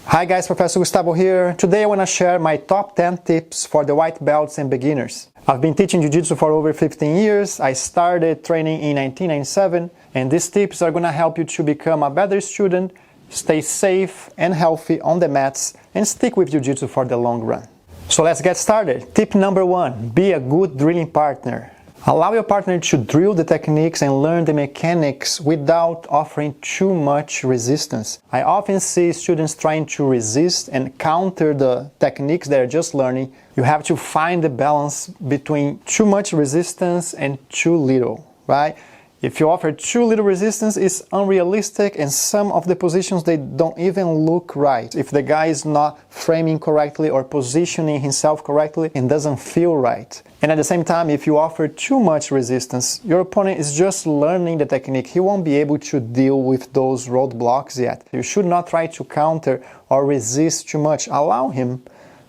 Hi guys, Professor Gustavo here. Today I want to share my top 10 tips for the white belts and beginners. I've been teaching Jiu-Jitsu for over 15 years. I started training in 1997, and these tips are going to help you to become a better student, stay safe and healthy on the mats, and stick with Jiu-Jitsu for the long run. So let's get started. Tip number 1, be a good drilling partner. Allow your partner to drill the techniques and learn the mechanics without offering too much resistance. I often see students trying to resist and counter the techniques they're just learning. You have to find the balance between too much resistance and too little, right? If you offer too little resistance, it's unrealistic, and some of the positions, they don't even look right. If the guy is not framing correctly or positioning himself correctly, it doesn't feel right. And at the same time, if you offer too much resistance, your opponent is just learning the technique. He won't be able to deal with those roadblocks yet. You should not try to counter or resist too much. Allow him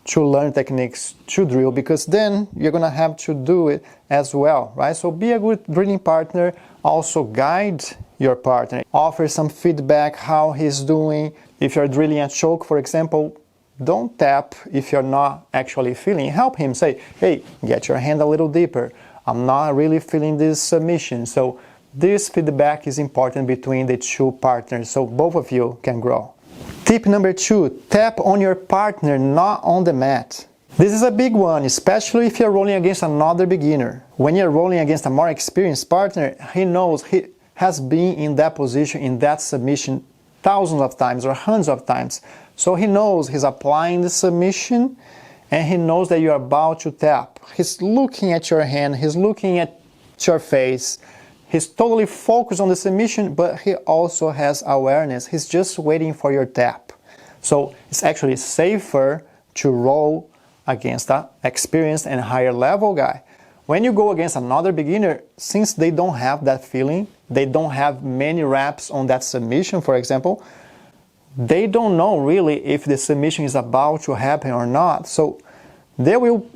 to learn techniques to drill, because then you're gonna have to do it as well, right? So be a good drilling partner. Also guide your partner. Offer some feedback how he's doing. If you're drilling a choke, for example, don't tap if you're not actually feeling. Help him. Say, hey, get your hand a little deeper. I'm not really feeling this submission. So this feedback is important between the two partners, so both of you can grow. Tip number 2, tap on your partner, not on the mat. This is a big one, especially if you're rolling against another beginner. When you're rolling against a more experienced partner, he knows, he has been in that position, in that submission thousands of times or hundreds of times. So he knows he's applying the submission, and he knows that you're about to tap. He's looking at your hand, he's looking at your face. He's totally focused on the submission, but he also has awareness. He's just waiting for your tap. So it's actually safer to roll against an experienced and higher level guy. When you go against another beginner, since they don't have that feeling, they don't have many reps on that submission, for example, they don't know really if the submission is about to happen or not. So they will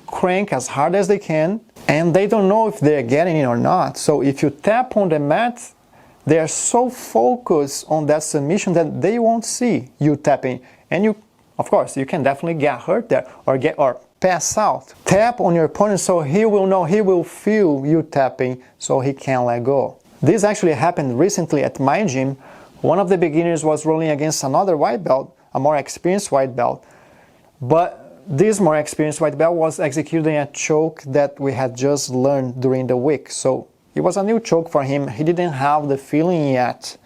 crank as hard as they can, and they don't know if they're getting it or not. So if you tap on the mat, they are so focused on that submission that they won't see you tapping. And you, of course, you can definitely get hurt there or pass out. Tap on your opponent so he will know, he will feel you tapping, so he can let go. This actually happened recently at my gym. One of the beginners was rolling against another white belt, a more experienced white belt. But this more experienced white belt was executing a choke that we had just learned during the week. So it was a new choke for him. He didn't have the feeling yet.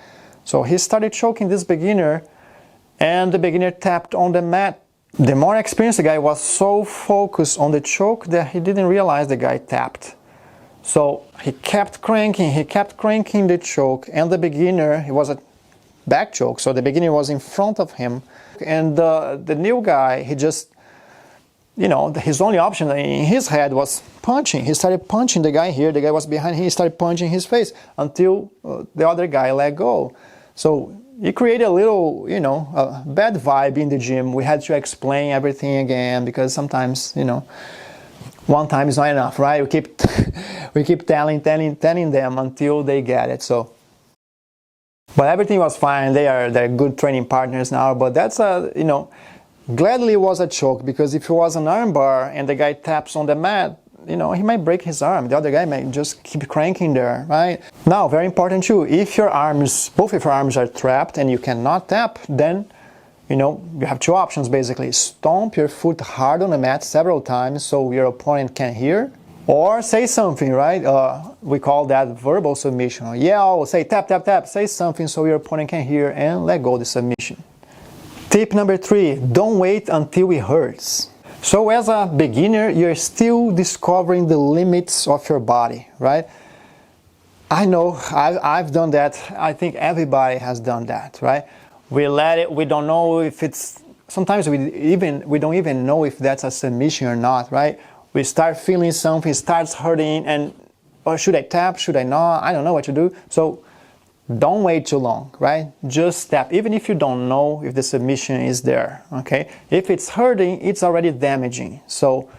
So he started choking this beginner, and the beginner tapped on the mat. The more experienced guy was so focused on the choke that he didn't realize the guy tapped. So he kept cranking the choke, and the beginner, it was a back choke, so the beginner was in front of him. And the new guy, he just, his only option in his head was punching. He started punching the guy here. The guy was behind him. He started punching his face until the other guy let go. So it created a little, a bad vibe in the gym. We had to explain everything again, because sometimes, one time is not enough, right? We keep telling them until they get it. So, but everything was fine. They're good training partners now. But that's gladly it was a choke, because if it was an arm bar and the guy taps on the mat, he might break his arm. The other guy might just keep cranking there, right? Now, very important too, if both of your arms are trapped and you cannot tap, then, you have two options basically. Stomp your foot hard on the mat several times so your opponent can hear, or say something, right? We call that verbal submission. Or yell, say tap, tap, tap, say something so your opponent can hear and let go of the submission. Tip number 3, don't wait until it hurts. So as a beginner, you're still discovering the limits of your body, right? I know, I've done that. I think everybody has done that, right? We don't know if it's, sometimes we don't even know if that's a submission or not, right? We start feeling something, it starts hurting, and, or should I tap, should I not? I don't know what to do. So don't wait too long, right? Just tap, even if you don't know if the submission is there, okay? If it's hurting, it's already damaging. So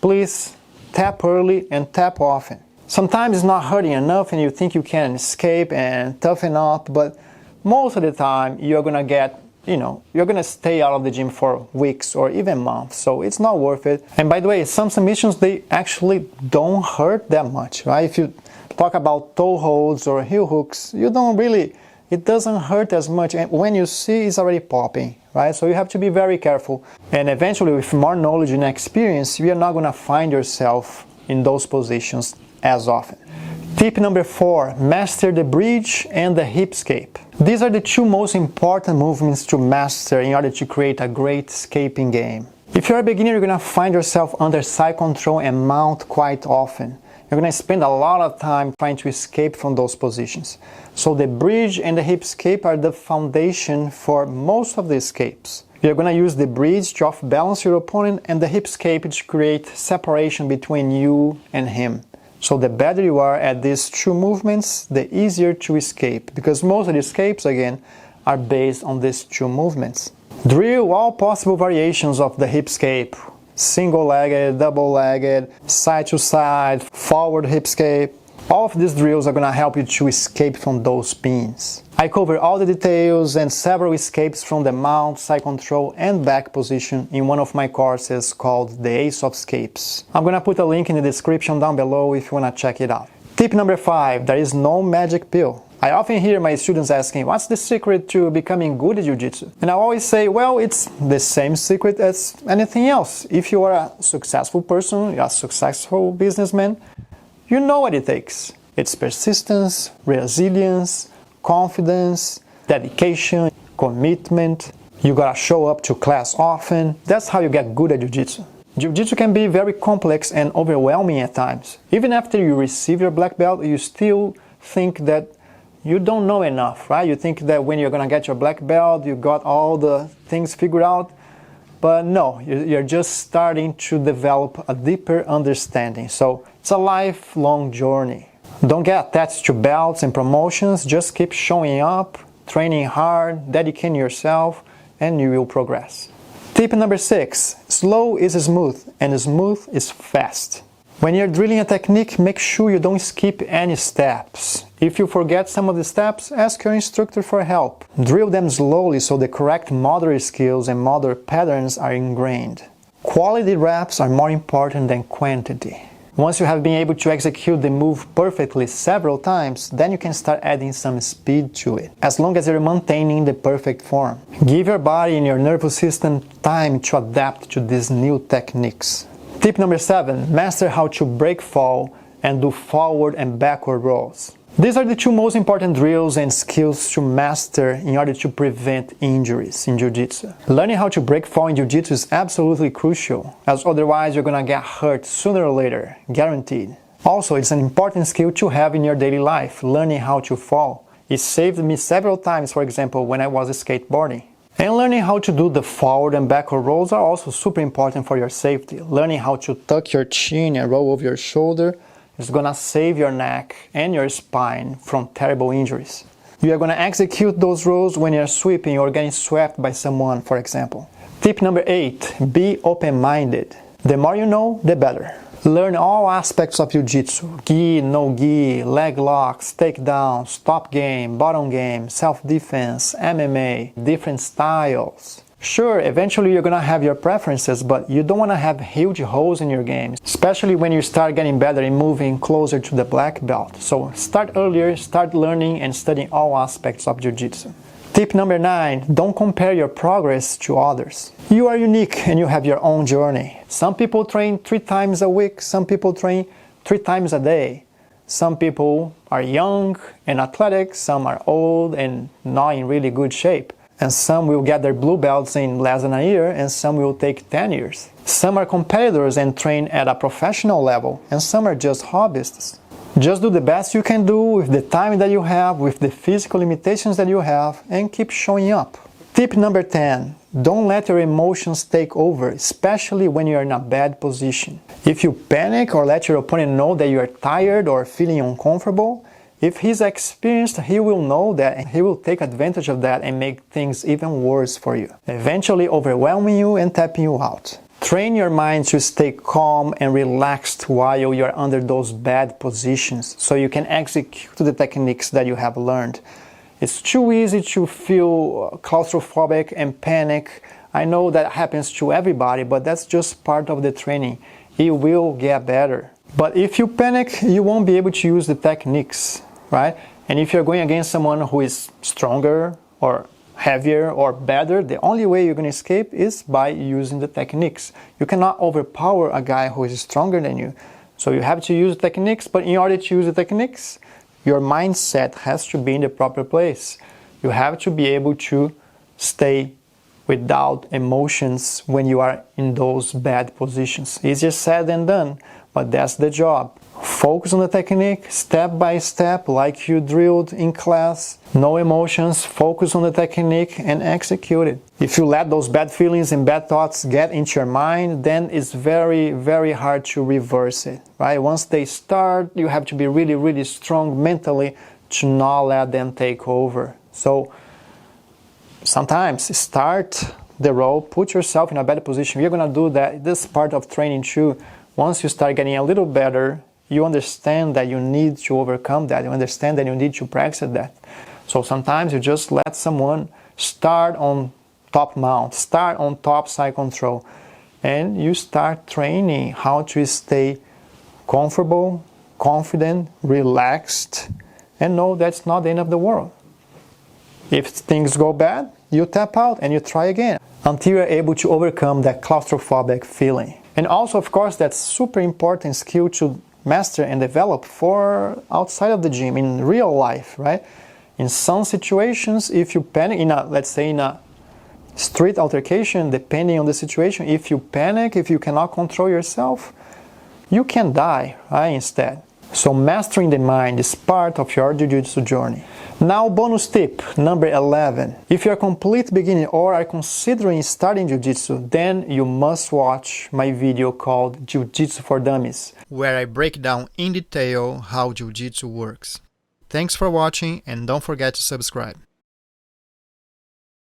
please tap early and tap often. Sometimes it's not hurting enough and you think you can escape and toughen up, but most of the time you're gonna get you're gonna stay out of the gym for weeks or even months, so it's not worth it. And by the way, some submissions, they actually don't hurt that much, right? If you talk about toe holds or heel hooks, it doesn't hurt as much, and when you see, it's already popping, right? So you have to be very careful. And eventually, with more knowledge and experience, you're not gonna find yourself in those positions as often. Tip number 4, master the bridge and the hip escape. These are the two most important movements to master in order to create a great escaping game. If you're a beginner, you're gonna find yourself under side control and mount quite often. You're going to spend a lot of time trying to escape from those positions. So the bridge and the hip escape are the foundation for most of the escapes. You're going to use the bridge to off-balance your opponent and the hip escape to create separation between you and him. So the better you are at these two movements, the easier to escape, because most of the escapes, again, are based on these two movements. Drill all possible variations of the hip escape. Single-legged, double-legged, side-to-side, forward hip escape. All of these drills are going to help you to escape from those pins. I cover all the details and several escapes from the mount, side control, and back position in one of my courses called The Ace of Escapes. I'm going to put a link in the description down below if you want to check it out. Tip number 5, there is no magic pill. I often hear my students asking, what's the secret to becoming good at Jiu-Jitsu? And I always say, well, it's the same secret as anything else. If you are a successful person, you're a successful businessman, you know what it takes. It's persistence, resilience, confidence, dedication, commitment. You gotta show up to class often. That's how you get good at Jiu-Jitsu. Jiu-Jitsu can be very complex and overwhelming at times. Even after you receive your black belt, you still think that you don't know enough, right? You think that when you're gonna get your black belt, you got all the things figured out. But no, you're just starting to develop a deeper understanding. So it's a lifelong journey. Don't get attached to belts and promotions. Just keep showing up, training hard, dedicating yourself, and you will progress. Tip number 6, slow is smooth, and smooth is fast. When you're drilling a technique, make sure you don't skip any steps. If you forget some of the steps, ask your instructor for help. Drill them slowly so the correct motor skills and motor patterns are ingrained. Quality reps are more important than quantity. Once you have been able to execute the move perfectly several times, then you can start adding some speed to it, as long as you're maintaining the perfect form. Give your body and your nervous system time to adapt to these new techniques. Tip number 7, master how to break fall and do forward and backward rolls. These are the two most important drills and skills to master in order to prevent injuries in Jiu-Jitsu. Learning how to break fall in Jiu-Jitsu is absolutely crucial, as otherwise you're gonna get hurt sooner or later, guaranteed. Also, it's an important skill to have in your daily life, learning how to fall. It saved me several times, for example, when I was skateboarding. And learning how to do the forward and backward rolls are also super important for your safety. Learning how to tuck your chin and roll over your shoulder is gonna save your neck and your spine from terrible injuries. You are gonna execute those rolls when you're sweeping or getting swept by someone, for example. Tip number 8, be open-minded. The more you know, the better. Learn all aspects of Jiu-Jitsu: gi, no gi, leg locks, takedown, stop game, bottom game, self-defense, MMA, different styles. Sure, eventually you're gonna have your preferences, but you don't wanna have huge holes in your game, especially when you start getting better and moving closer to the black belt. So start earlier, start learning and studying all aspects of Jiu-Jitsu. Tip number 9, don't compare your progress to others. You are unique and you have your own journey. Some people train 3 times a week, some people train 3 times a day. Some people are young and athletic, some are old and not in really good shape. And some will get their blue belts in less than a year, and some will take 10 years. Some are competitors and train at a professional level, and some are just hobbyists. Just do the best you can do with the time that you have, with the physical limitations that you have, and keep showing up. Tip number 10, don't let your emotions take over, especially when you're in a bad position. If you panic or let your opponent know that you're tired or feeling uncomfortable, if he's experienced, he will know that and he will take advantage of that and make things even worse for you, eventually overwhelming you and tapping you out. Train your mind to stay calm and relaxed while you're under those bad positions so you can execute the techniques that you have learned. It's too easy to feel claustrophobic and panic. I know that happens to everybody, but that's just part of the training. It will get better. But if you panic, you won't be able to use the techniques, right? And if you're going against someone who is stronger or heavier or better, the only way you're going to escape is by using the techniques. You cannot overpower a guy who is stronger than you. So you have to use techniques, but in order to use the techniques, your mindset has to be in the proper place. You have to be able to stay without emotions when you are in those bad positions. Easier said than done, but that's the job. Focus on the technique, step by step, like you drilled in class. No emotions, focus on the technique and execute it. If you let those bad feelings and bad thoughts get into your mind, then it's very, very hard to reverse it, right? Once they start, you have to be really, really strong mentally to not let them take over. So sometimes start the row, put yourself in a better position. You're gonna do that. This is part of training too. Once you start getting a little better, you understand that you need to overcome that. You understand that you need to practice that. So sometimes you just let someone start on top mount, start on top side control, and you start training how to stay comfortable, confident, relaxed, and know that's not the end of the world. If things go bad, you tap out and you try again until you're able to overcome that claustrophobic feeling. And also, of course, that's super important skill to master and develop for outside of the gym, in real life, right? In some situations, if you panic, let's say in a street altercation, depending on the situation, if you panic, if you cannot control yourself, you can die, right, instead. So mastering the mind is part of your Jiu-Jitsu journey. Now, bonus tip number 11. If you're a complete beginner or are considering starting Jiu-Jitsu, then you must watch my video called Jiu-Jitsu for Dummies, where I break down in detail how Jiu-Jitsu works. Thanks for watching and don't forget to subscribe.